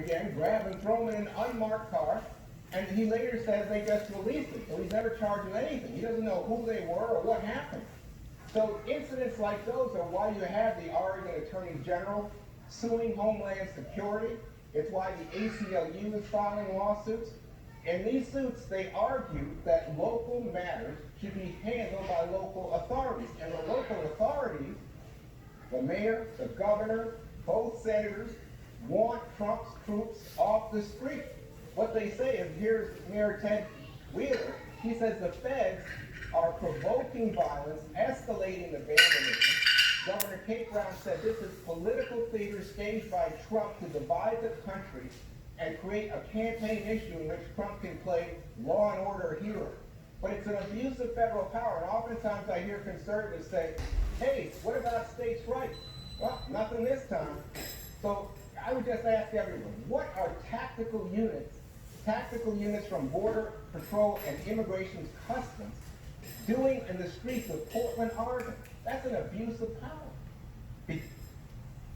again, grab and throw him in an unmarked car, and he later says they just released him. So he's never charged with anything. He doesn't know who they were or what happened. So incidents like those are why you have the Oregon Attorney General suing Homeland Security. It's why the ACLU is filing lawsuits. In these suits, they argue that local matters should be handled by local authorities. And the local authorities, the mayor, the governor, both senators, want Trump's troops off the street. What they say is, here's Mayor Ted Wheeler. He says the feds are provoking violence, escalating the vandalism. Governor Kate Brown said this is political theater staged by Trump to divide the country and create a campaign issue in which Trump can play law and order hero. But it's an abuse of federal power, and oftentimes I hear conservatives say, hey, what about states' rights? Well, nothing this time. So I would just ask everyone, what are tactical units from Border Patrol and Immigration Customs doing in the streets of Portland, Oregon? That's an abuse of power.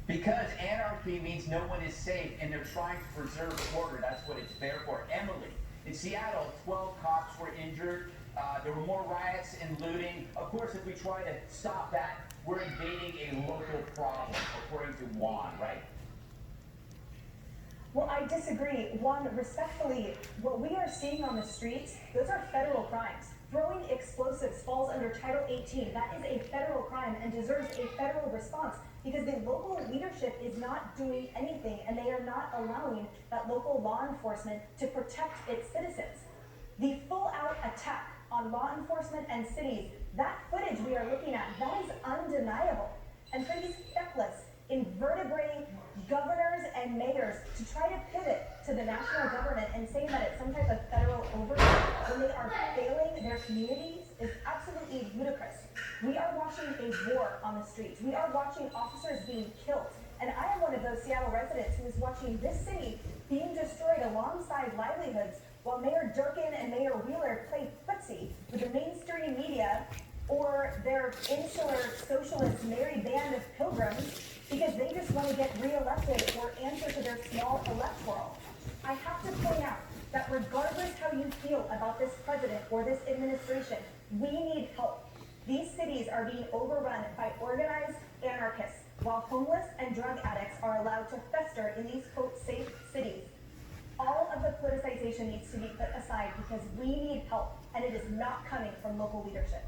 Because anarchy means no one is safe, and they're trying to preserve order. That's what it's there for. Emily, in Seattle, 12 cops were injured. There were more riots and looting. Of course, if we try to stop that, we're invading a local problem, according to Juan, right? Well, I disagree. Juan, respectfully, what we are seeing on the streets, those are federal crimes. Throwing explosives falls under Title 18. That is a federal crime and deserves a federal response because the local leadership is not doing anything and they are not allowing that local law enforcement to protect its citizens. The full-out attack on law enforcement and cities, that footage we are looking at, that is undeniable. And for these feckless, invertebrate governors and mayors to try to pivot to the national government and saying that it's some type of federal oversight when they are failing their communities is absolutely ludicrous. We are watching a war on the streets. We are watching officers being killed. And I am one of those Seattle residents who is watching this city being destroyed alongside livelihoods while Mayor Durkan and Mayor Wheeler play footsie with the mainstream media or their insular socialist merry band of pilgrims because they just want to get reelected or answer to their small electoral. I have to point out that regardless how you feel about this president or this administration, we need help. These cities are being overrun by organized anarchists, while homeless and drug addicts are allowed to fester in these, quote, safe cities. All of the politicization needs to be put aside because we need help, and it is not coming from local leadership.